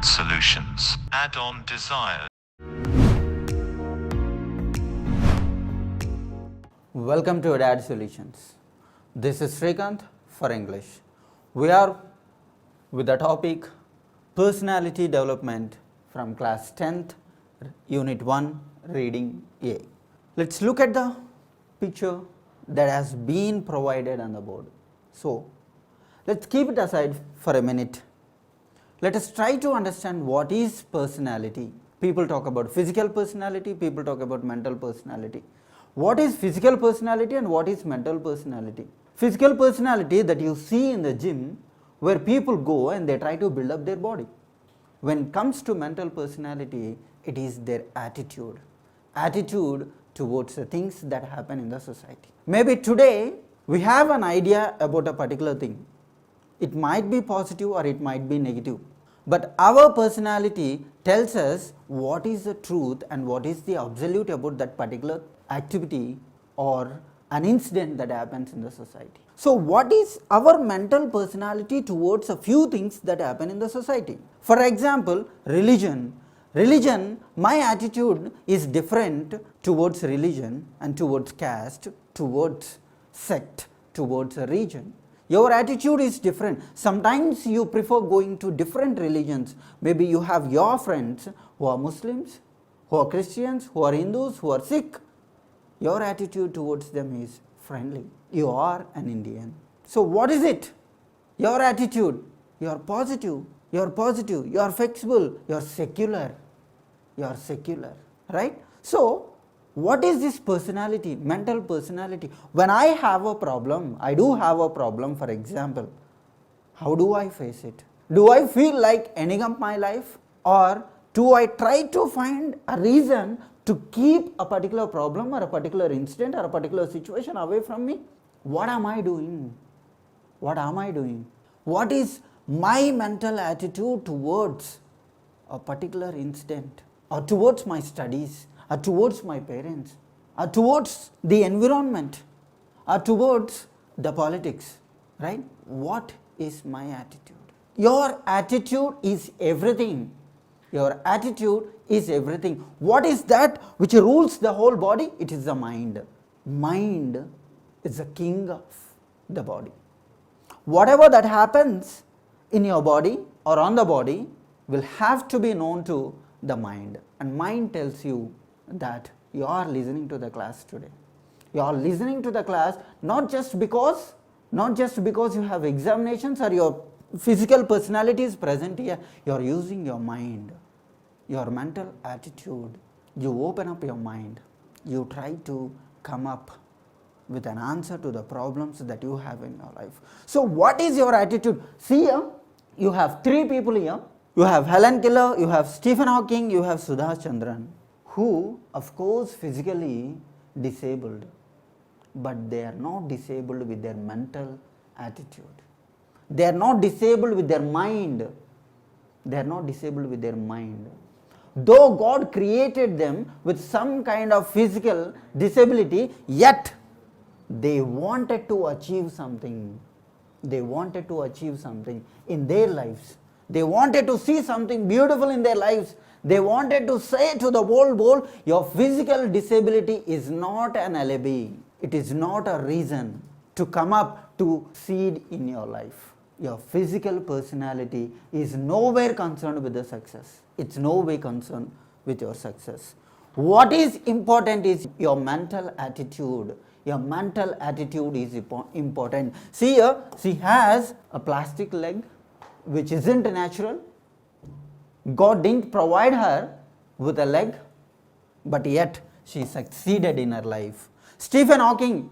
Smart Solutions. Add-on desires. Welcome to ADAD Solutions. This is Srikanth for English. We are with the topic Personality Development from class 10th, Unit 1, Reading A. Let's look at the picture that has been provided on the board. So, let's keep it aside for a minute. Let us try to understand what is personality. People talk about physical personality, people talk about mental personality. What is physical personality and what is mental personality? Physical personality that you see in the gym where people go and they try to build up their body. When it comes to mental personality, it is their attitude. Attitude towards the things that happen in the society. Maybe today we have an idea about a particular thing. It might be positive or it might be negative. But our personality tells us what is the truth and what is the absolute about that particular activity or an incident that happens in the society. So, what is our mental personality towards a few things that happen in the society? For example, religion. My attitude is different towards religion and towards caste, towards sect, towards a region. Your attitude is different. Sometimes you prefer going to different religions. Maybe you have your friends who are Muslims, who are Christians, who are Hindus, who are Sikh. Your attitude towards them is friendly. You are an Indian. So what is it? Your attitude. You are positive. You are positive. You are flexible. You are secular. You are secular. Right? So what is this personality, mental personality? When I have a problem, I do have a problem, for example, how do I face it? Do I feel like ending up my life, or do I try to find a reason to keep a particular problem or a particular incident or a particular situation away from me? What am I doing? What am I doing? What is my mental attitude towards a particular incident or towards my studies? Or towards my parents, or towards the environment, or towards the politics, right? What is my attitude? Your attitude is everything. Your attitude is everything. What is that which rules the whole body? It is the mind. Mind is the king of the body. Whatever that happens in your body or on the body will have to be known to the mind, and mind tells you that you are listening to the class today. You are listening to the class not just because you have examinations or your physical personality is present here. You are using your mind, your mental attitude. You open up your mind. You try to come up with an answer to the problems that you have in your life. So what is your attitude? See here, you have three people here. You have Helen Keller, you have Stephen Hawking, you have Subhash Chandran, who of course physically disabled, but they are not disabled with their mental attitude. They are not disabled with their mind. They are not disabled with their mind. Though God created them with some kind of physical disability, yet they wanted to achieve something. They wanted to achieve something in their lives. They wanted to see something beautiful in their lives. They wanted to say to the whole world, your physical disability is not an alibi. It is not a reason to come up to succeed in your life. Your physical personality is nowhere concerned with the success. It's no way concerned with your success. What is important is your mental attitude. Your mental attitude is important. See here, she has a plastic leg which isn't natural. God didn't provide her with a leg, but yet she succeeded in her life. Stephen Hawking,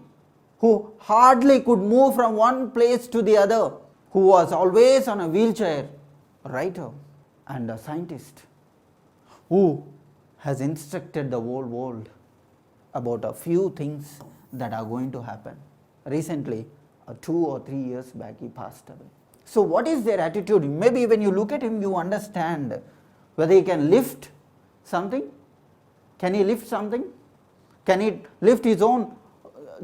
who hardly could move from one place to the other, who was always on a wheelchair, a writer and a scientist, who has instructed the whole world about a few things that are going to happen. Recently, 2 or 3 years back, he passed away. So what is their attitude? Maybe when you look at him, you understand whether he can lift something. Can he lift something? Can he lift his own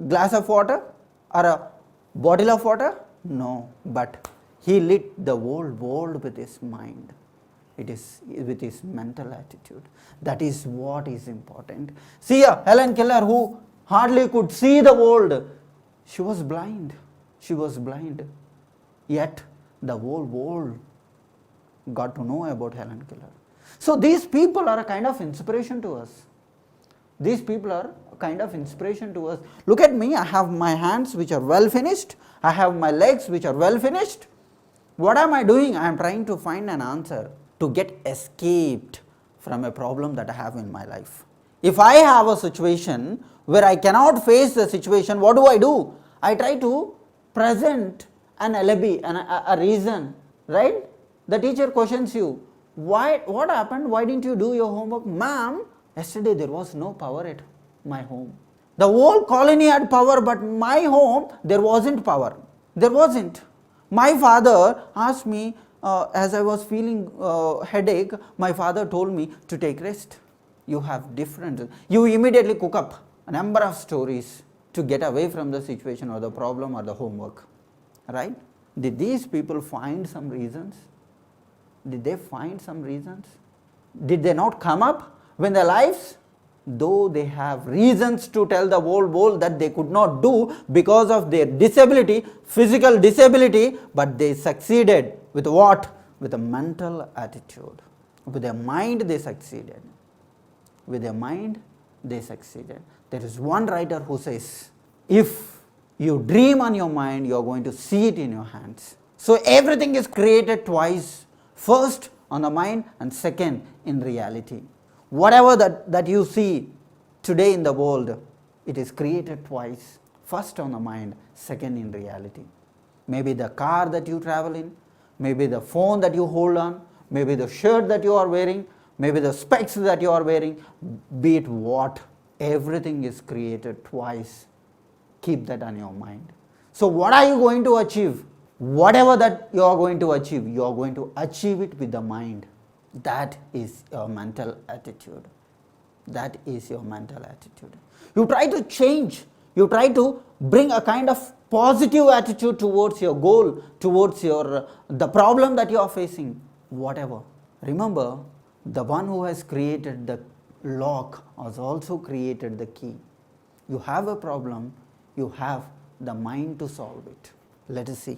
glass of water or a bottle of water? No, but he lit the whole world with his mind. It is with his mental attitude. That is what is important. See Helen Keller, who hardly could see the world. She was blind. She was blind. Yet the whole world got to know about Helen Keller. So these people are a kind of inspiration to us. These people are a kind of inspiration to us. Look at me, I have my hands which are well finished. I have my legs which are well finished. What am I doing? I am trying to find an answer to get escaped from a problem that I have in my life. If I have a situation where I cannot face the situation, what do? I try to present an alibi, a reason, right? The teacher questions you, what happened? Why didn't you do your homework? Ma'am, yesterday there was no power at my home. The whole colony had power, but my home, there wasn't power. There wasn't. My father asked me, as I was feeling headache, my father told me to take rest. You have different, you immediately cook up a number of stories to get away from the situation or the problem or the homework, right? Did these people find some reasons? Did they find some reasons? Did they not come up when their lives, though they have reasons to tell the whole world that they could not do because of their disability, physical disability, but they succeeded with what? With a mental attitude. With their mind they succeeded. With their mind they succeeded. There is one writer who says, if you dream on your mind, you are going to see it in your hands. So everything is created twice. First on the mind and second in reality. Whatever that you see today in the world, it is created twice. First on the mind, second in reality. Maybe the car that you travel in, maybe the phone that you hold on, maybe the shirt that you are wearing, maybe the specs that you are wearing, be it what, everything is created twice. Keep that on your mind. So what are you going to achieve? Whatever that you are going to achieve it with the mind. That is your mental attitude. That is your mental attitude. You try to change. You try to bring a kind of positive attitude towards your goal, towards the problem that you are facing, whatever. Remember, the one who has created the lock has also created the key. You have a problem, you have the mind to solve it. Let us see.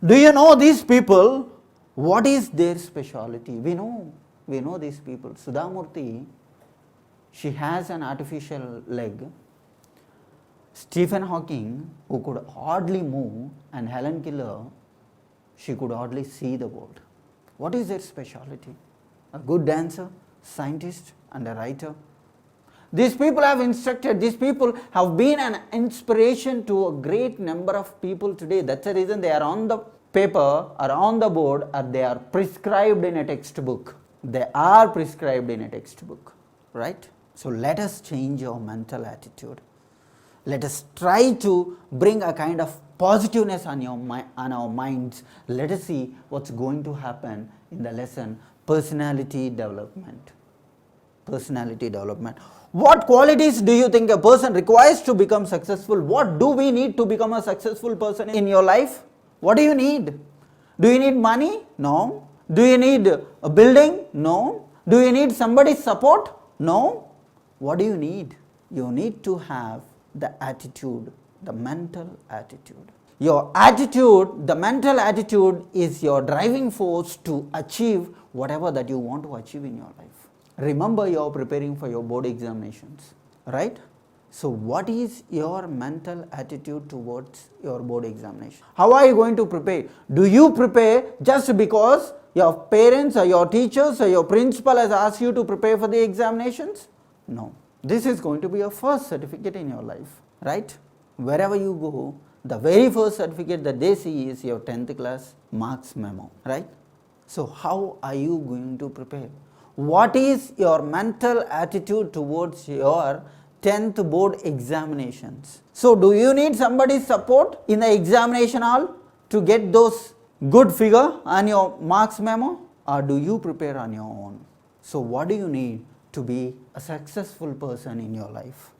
Do you know these people? What is their speciality? We know these people. Sudha Murthy, she has an artificial leg. Stephen Hawking, who could hardly move, and Helen Keller, she could hardly see the world. What is their speciality? A good dancer, scientist, and a writer. These people have instructed, these people have been an inspiration to a great number of people today. That's the reason they are on the paper or on the board, or they are prescribed in a textbook. They are prescribed in a textbook, right? So let us change our mental attitude. Let us try to bring a kind of positiveness on our minds. Let us see what's going to happen in the lesson personality development. Personality development. What qualities do you think a person requires to become successful? What do we need to become a successful person in your life? What do you need? Do you need money? No. Do you need a building? No. Do you need somebody's support? No. What do you need? You need to have the attitude, the mental attitude. Your attitude, the mental attitude is your driving force to achieve whatever that you want to achieve in your life. Remember, you are preparing for your board examinations, right? So what is your mental attitude towards your board examination? How are you going to prepare? Do you prepare just because your parents or your teachers or your principal has asked you to prepare for the examinations? No. This is going to be your first certificate in your life, right? Wherever you go, the very first certificate that they see is your 10th class marks memo, right? So how are you going to prepare? What is your mental attitude towards your 10th board examinations? So do you need somebody's support in the examination hall to get those good figure on your marks memo, or do you prepare on your own? So what do you need to be a successful person in your life?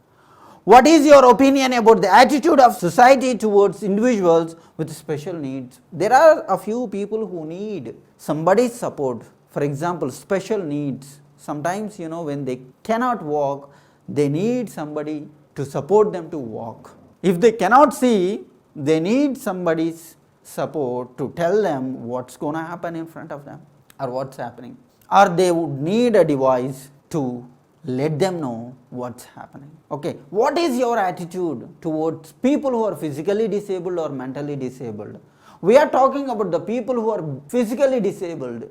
What is your opinion about the attitude of society towards individuals with special needs? There are a few people who need somebody's support For example, special needs. Sometimes, when they cannot walk, they need somebody to support them to walk. If they cannot see, they need somebody's support to tell them what's going to happen in front of them or what's happening. Or they would need a device to let them know what's happening. Okay, what is your attitude towards people who are physically disabled or mentally disabled? We are talking about the people who are physically disabled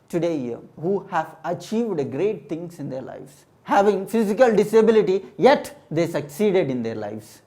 today, who have achieved great things in their lives. Having physical disability, yet they succeeded in their lives.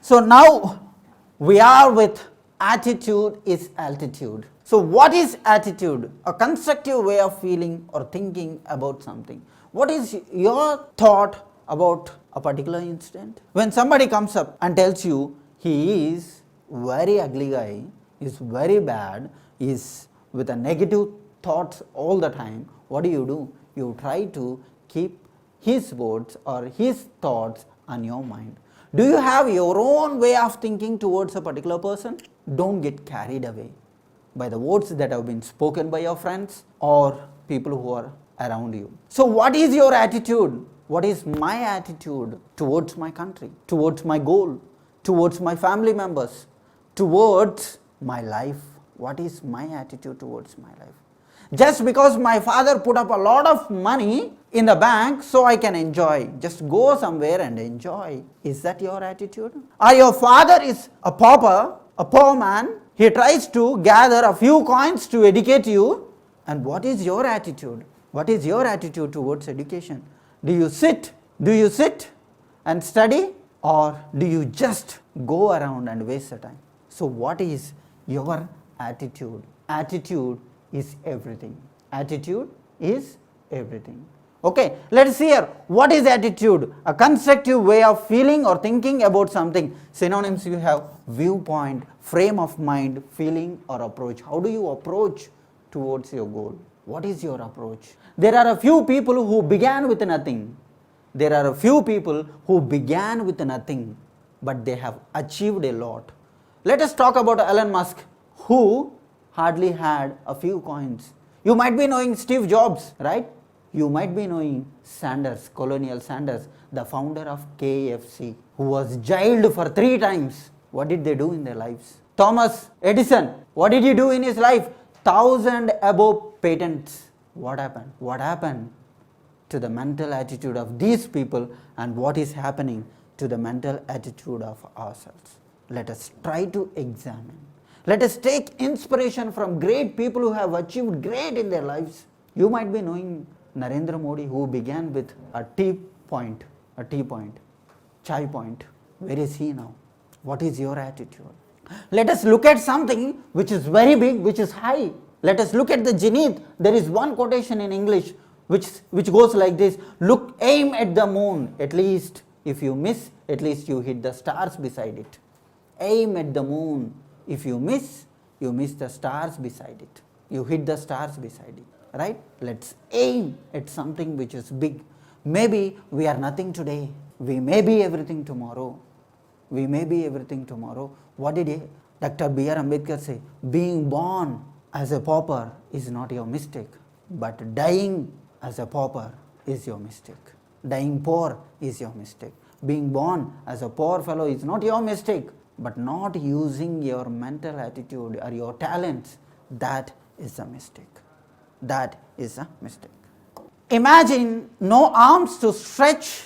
So now we are with attitude is altitude. So what is attitude? A constructive way of feeling or thinking about something. What is your thought about a particular incident? When somebody comes up and tells you he is very ugly guy, is very bad, is with a negative thoughts all the time, what do? You try to keep his words or his thoughts on your mind. Do you have your own way of thinking towards a particular person? Don't get carried away by the words that have been spoken by your friends or people who are around you. So what is your attitude? What is my attitude towards my country, towards my goal, towards my family members, towards my life? What is my attitude towards my life? Just because my father put up a lot of money in the bank so I can enjoy, just go somewhere and enjoy. Is that your attitude? Or your father is a pauper, a poor man, he tries to gather a few coins to educate you, and what is your attitude? What is your attitude towards education? Do you sit and study, or do you just go around and waste the time? So what is your attitude? Attitude is everything. Attitude is everything. Okay, let us see here. What is attitude? A constructive way of feeling or thinking about something. Synonyms you have: viewpoint, frame of mind, feeling or approach. How do you approach towards your goal? What is your approach? There are a few people who began with nothing. There are a few people who began with nothing, but they have achieved a lot. Let us talk about Elon Musk, who hardly had a few coins. You might be knowing Steve Jobs, right? You might be knowing Sanders, Colonel Sanders, the founder of KFC, who was jailed for 3 times. What did they do in their lives? Thomas Edison, what did he do in his life? 1,000 above patents. What happened? What happened to the mental attitude of these people, and what is happening to the mental attitude of ourselves? Let us try to examine. Let us take inspiration from great people who have achieved great in their lives. You might be knowing Narendra Modi, who began with a tea point, chai point. Where is he now? What is your attitude? Let us look at something which is very big, which is high. Let us look at the zenith. There is one quotation in English which goes like this: aim at the moon. At least if you miss, at least you hit the stars beside it. Aim at the moon. If you miss the stars beside it. You hit the stars beside it. Right? Let's aim at something which is big. Maybe we are nothing today. We may be everything tomorrow. What did Dr. B.R. Ambedkar say? Being born as a pauper is not your mistake, but dying as a pauper is your mistake. Dying poor is your mistake. Being born as a poor fellow is not your mistake, but not using your mental attitude or your talents, that is a mistake. That is a mistake. Imagine no arms to stretch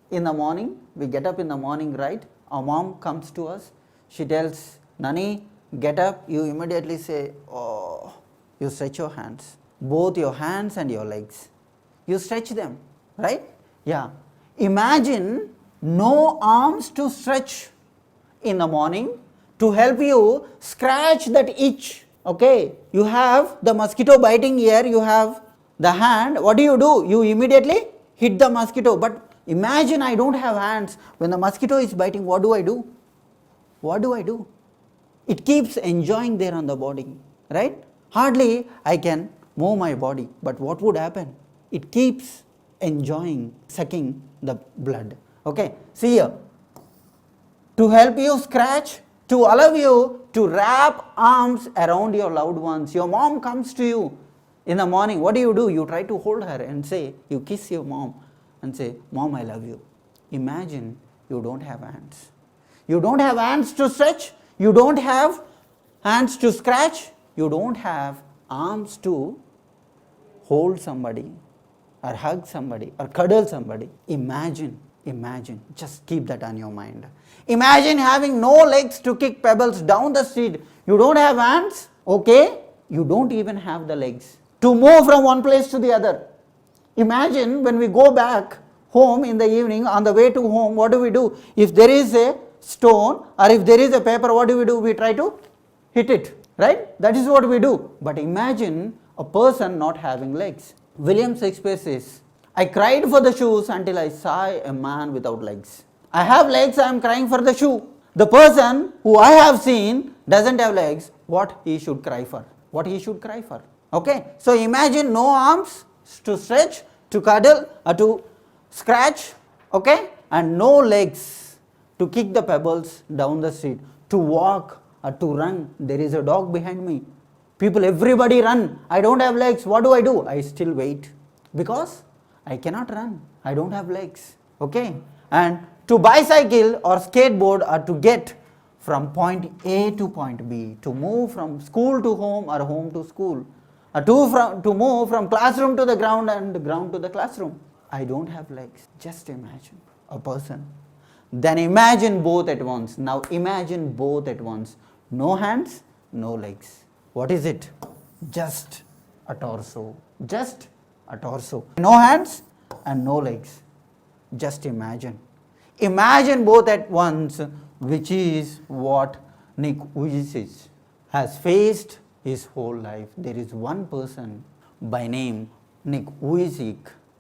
in the morning. We get up in the morning, right? Our mom comes to us. She tells, Nani, get up. You immediately say, oh, you stretch your hands. Both your hands and your legs. You stretch them, right? Yeah. Imagine no arms to stretch in the morning to help you scratch that itch. Okay, you have the mosquito biting here, you have the hand. What do? You immediately hit the mosquito. But imagine I don't have hands. When the mosquito is biting, what do? It keeps enjoying there on the body, right? Hardly I can move my body. But what would happen? It keeps enjoying, sucking the blood. Okay, see here. To help you scratch, to allow you to wrap arms around your loved ones. Your mom comes to you in the morning. What do? You try to hold her and say, you kiss your mom and say, Mom, I love you. Imagine you don't have hands. You don't have hands to stretch. You don't have hands to scratch. You don't have arms to hold somebody or hug somebody or cuddle somebody. Imagine, just keep that on your mind. Imagine having no legs to kick pebbles down the street. You don't have hands, okay? You don't even have the legs to move from one place to the other. Imagine when we go back home in the evening, on the way to home, what do? If there is a stone or if there is a paper, what do? We try to hit it, right? That is what we do. But imagine a person not having legs. William Shakespeare says, I cried for the shoes until I saw a man without legs. I have legs, I am crying for the shoe. The person who I have seen doesn't have legs, what he should cry for? Okay, so imagine no arms to stretch, to cuddle, or to scratch, okay, and no legs to kick the pebbles down the street, to walk or to run. There is a dog behind me. People, everybody run. I don't have legs. What do? I still wait because I cannot run. I don't have legs. Okay, and to bicycle or skateboard or to get from point A to point B, to move from school to home or home to school, or to move from classroom to the ground and ground to the classroom. I don't have legs. Just imagine a person. Then imagine both at once. Now imagine both at once. No hands, no legs. What is it? Just a torso. Just a torso. No hands and no legs. Just imagine. Imagine both at once, which is what Nick Vujicic has faced his whole life. There is one person by name Nick Vujicic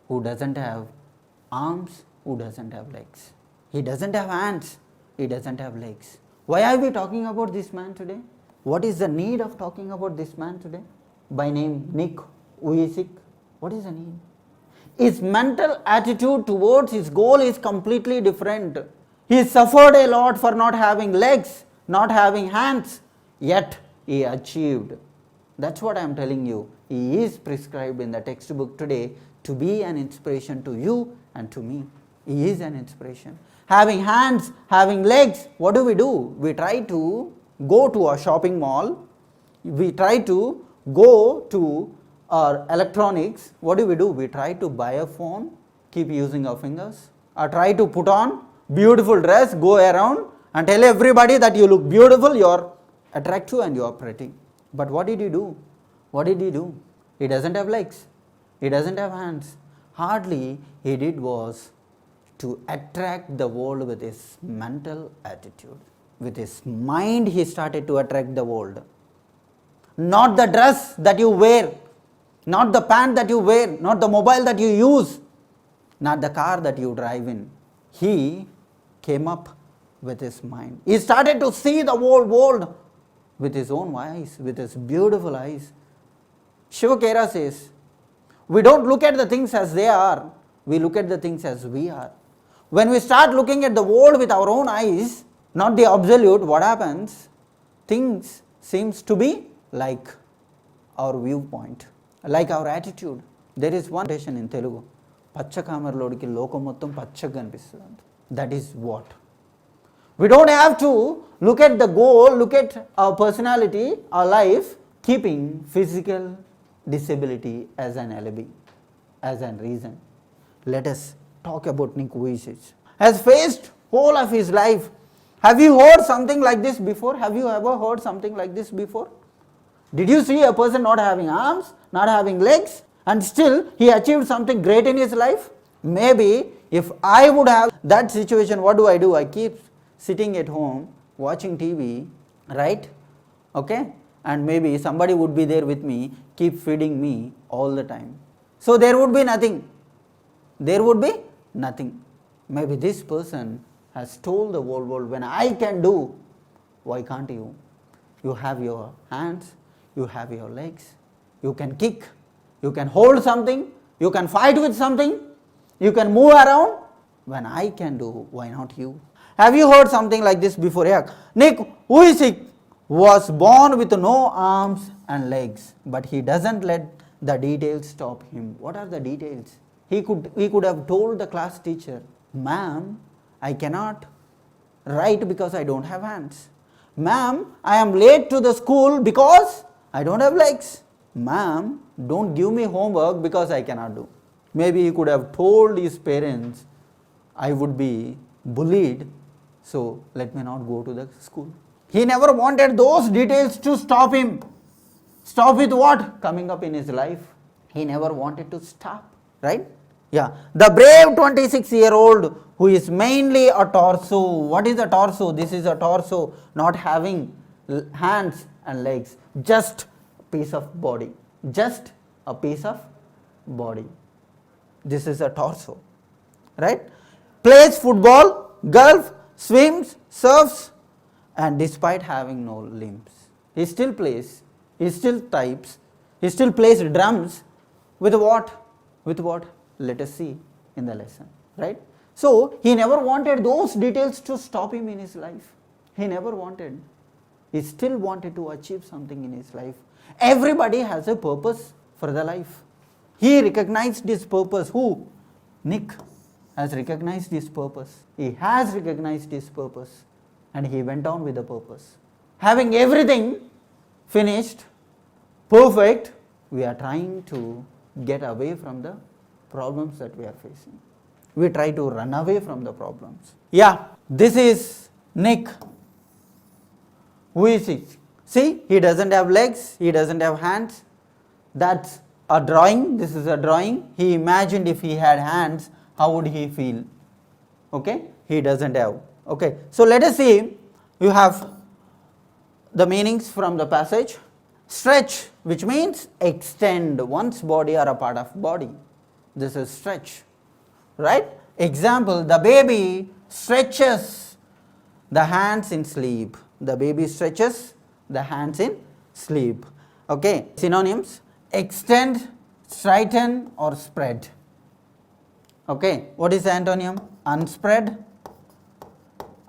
who doesn't have arms, who doesn't have legs. He doesn't have hands, he doesn't have legs. Why are we talking about this man today? What is the need of talking about this man today? By name Nick Vujicic. What is the need? His mental attitude towards his goal is completely different. He suffered a lot for not having legs, not having hands, yet he achieved. That's what I am telling you. He is prescribed in the textbook today to be an inspiration to you and to me. He is an inspiration. Having hands, having legs, what do? We try to go to a shopping mall. We try to go to our electronics. What do? We try to buy a phone, keep using our fingers, or try to put on beautiful dress, go around and tell everybody that you look beautiful, you are attractive and you are pretty. But what did he do? He doesn't have legs. He doesn't have hands. Hardly he did was to attract the world with his mental attitude. With his mind he started to attract the world. Not the dress that you wear, not the pant that you wear, not the mobile that you use, not the car that you drive in. He came up with his mind. He started to see the whole world with his own eyes, with his beautiful eyes. Shiva Khera says, we don't look at the things as they are, we look at the things as we are. When we start looking at the world with our own eyes, not the absolute, what happens? Things seems to be like our viewpoint, like our attitude. There is one expression in Telugu, Pacha Kamarlodiki lokam mottam pachaga kanipistundi. That is what? We don't have to look at the goal, look at our personality, our life, keeping physical disability as an alibi, as a reason. Let us talk about Nick Vujicic. Has faced whole of his life. Have you heard something like this before? Have you ever heard something like this before? Did you see a person not having arms, not having legs, and still he achieved something great in his life? Maybe if I would have that situation, what do? I keep sitting at home watching TV, right? Okay? And maybe somebody would be there with me, keep feeding me all the time. So there would be nothing. There would be nothing. Maybe this person has told the whole world, when I can do, why can't you? You have your hands, you have your legs, you can kick, you can hold something, you can fight with something, you can move around. When I can do, why not you? Have you heard something like this before? Yeah. Nick, who is sick, was born with no arms and legs, but he doesn't let the details stop him. What are the details? He could have told the class teacher, ma'am, I cannot write because I don't have hands. Ma'am, I am late to the school because I don't have legs. Ma'am, don't give me homework because I cannot do. Maybe he could have told his parents, I would be bullied, so let me not go to the school. He never wanted those details to stop him. Stop with what? Coming up in his life. He never wanted to stop, right? Yeah. The brave 26-year-old who is mainly a torso. What is a torso? This is a torso, not having hands and legs. Just a piece of body. Just a piece of body. This is a torso, right? Plays football, golf, swims, surfs, and despite having no limbs, he still plays, he still types, he still plays drums. With what? With what? Let us see in the lesson, right? So he never wanted those details to stop him in his life. He never wanted. He still wanted to achieve something in his life. Everybody has a purpose for the life. He recognized his purpose. Who? Nick has recognized his purpose. He has recognized his purpose and he went on with the purpose. Having everything finished, perfect, we are trying to get away from the problems that we are facing. We try to run away from the problems. Yeah, this is Nick. Who is he? See, he doesn't have legs, he doesn't have hands. That's a drawing. This is a drawing. He imagined if he had hands, how would he feel? Okay, he doesn't have. Okay, so let us see. You have the meanings from the passage. Stretch, which means extend one's body or a part of body. This is stretch, right? Example, the baby stretches the hands in sleep. The baby stretches the hands in sleep. Okay, synonyms: extend, straighten or spread. Okay, what is the antonym? Unspread.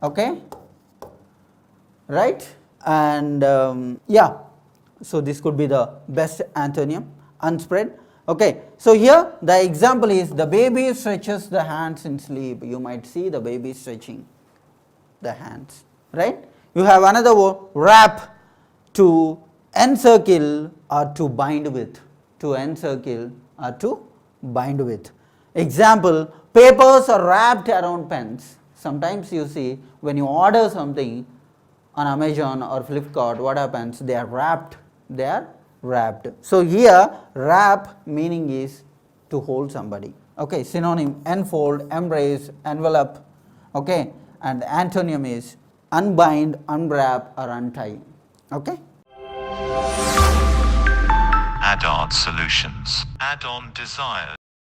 Okay, right? And yeah, so this could be the best antonym, unspread. Okay, so here the example is the baby stretches the hands in sleep. You might see the baby stretching the hands, right? You have another word, wrap, to encircle or to bind with. To encircle or to bind with. Example, papers are wrapped around pens. Sometimes you see when you order something on Amazon or Flipkart, what happens? They are wrapped. They are wrapped. So here wrap meaning is to hold somebody. Okay, synonym enfold, embrace, envelop. Okay, and antonym is unbind, unwrap or untie. Okay. Add-on solutions. Add-on desired.